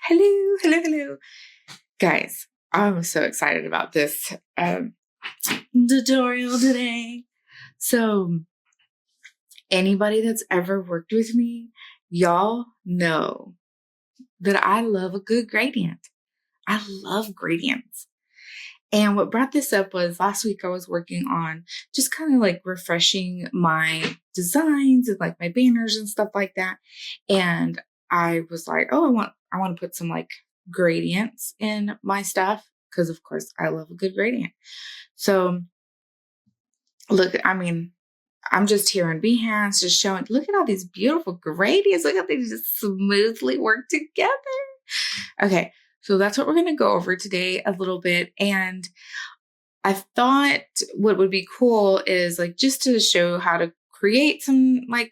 Hello, hello, hello. Guys, I'm so excited about this tutorial today. So, anybody that's ever worked with me, y'all know that I love a good gradient. I love gradients. And what brought this up was last week I was working on just kind of like refreshing my designs and like my banners and stuff like that. And I was like, oh, I want to put some like gradients in my stuff because of course I love a good gradient. So look, I'm just here in Behance, just showing, look at all these beautiful gradients. Look how they just smoothly work together. Okay, so that's what we're going to go over today a little bit. And I thought what would be cool is like just to show how to create some like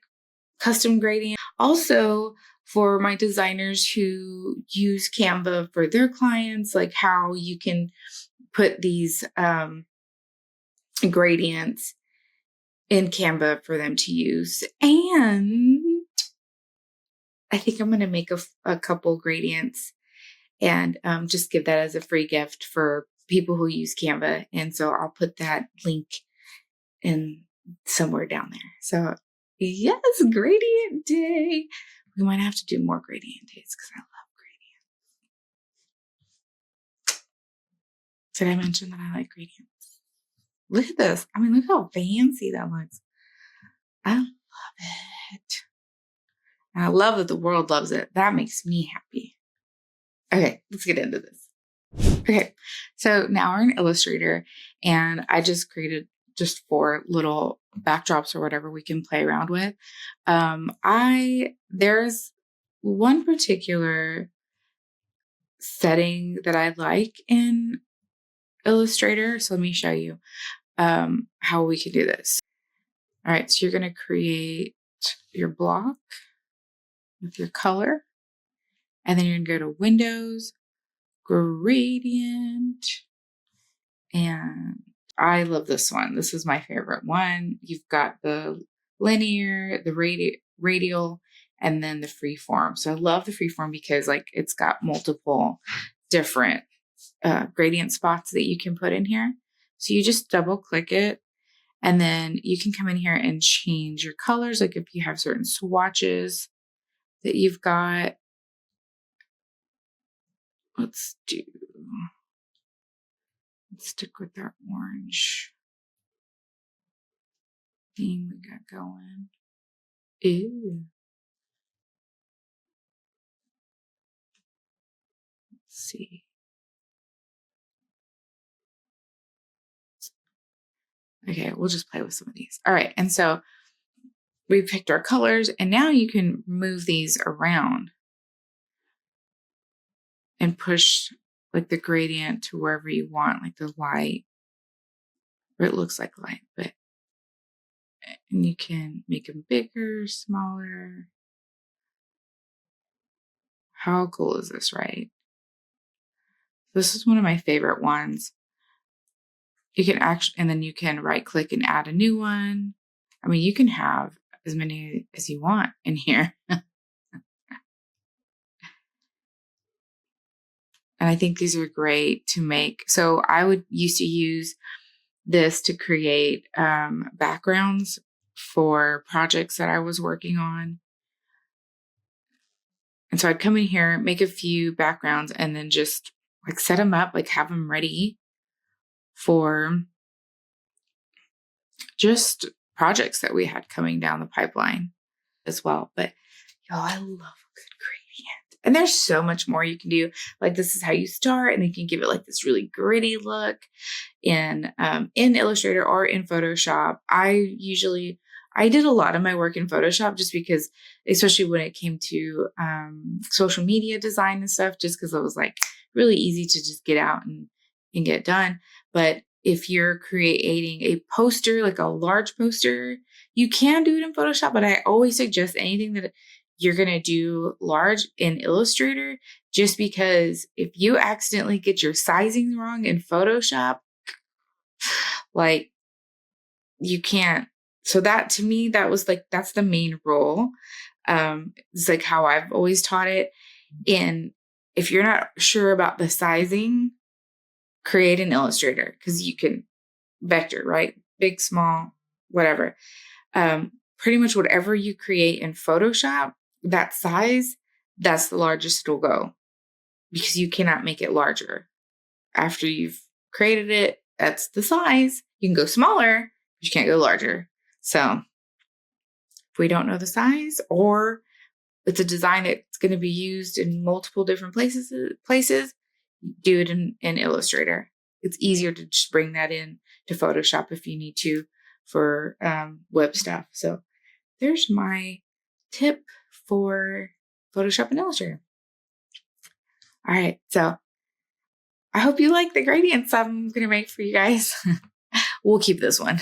custom gradient. Also for my designers who use Canva for their clients, like how you can put these gradients in Canva for them to use. And I think I'm going to make a couple gradients and just give that as a free gift for people who use Canva. And so I'll put that link in somewhere down there. So yes, gradient day. We might have to do more gradient days because I love gradients. Did I mention that I like gradients? Look at this. I mean, look how fancy that looks. I love it. And I love that the world loves it. That makes me happy. Okay, let's get into this. Okay, so now we're in Illustrator and I just created just 4 little backdrops or whatever we can play around with. There's one particular setting that I like in Illustrator. So let me show you how we can do this. All right, so you're going to create your block with your color, and then you're going to go to Windows, Gradient, and I love this one. This is my favorite one. You've got the linear, the radial, and then the freeform. So I love the freeform because like it's got multiple different gradient spots that you can put in here. So you just double click it and then you can come in here and change your colors. Like if you have certain swatches that you've got, let's stick with that orange theme we got going. Ew. Let's see. Okay, we'll just play with some of these. All right, and so we picked our colors, and now you can move these around and push like the gradient to wherever you want, like the light, or it looks like light, but and you can make them bigger, smaller. How cool is this, right? This is one of my favorite ones. You can actually, and then you can right click and add a new one. I mean, you can have as many as you want in here. And I think these are great to make. So I would used to use this to create backgrounds for projects that I was working on. And so I'd come in here, make a few backgrounds, and then just like set them up, like have them ready for just projects that we had coming down the pipeline as well. But y'all, I love a good gradient. And there's so much more you can do. Like this is how you start, and then you can give it like this really gritty look in Illustrator or in Photoshop. I did a lot of my work in Photoshop just because, especially when it came to social media design and stuff, just because it was like really easy to just get out and get done. But if you're creating a poster, like a large poster, you can do it in Photoshop, but I always suggest anything that you're going to do large in Illustrator, just because if you accidentally get your sizing wrong in Photoshop, like you can't. So that to me, that was like, that's the main rule. It's like how I've always taught it. In if you're not sure about the sizing, create an Illustrator, because you can vector, right? Big, small, whatever. Pretty much whatever you create in Photoshop, that size, that's the largest it'll go, because you cannot make it larger. After you've created it, that's the size. You can go smaller, but you can't go larger. So if we don't know the size, or it's a design that's going to be used in multiple different places, do it in Illustrator. It's easier to just bring that in to Photoshop if you need to for web stuff. So there's my tip for Photoshop and Illustrator. All right, so I hope you like the gradients I'm going to make for you guys. We'll keep this one.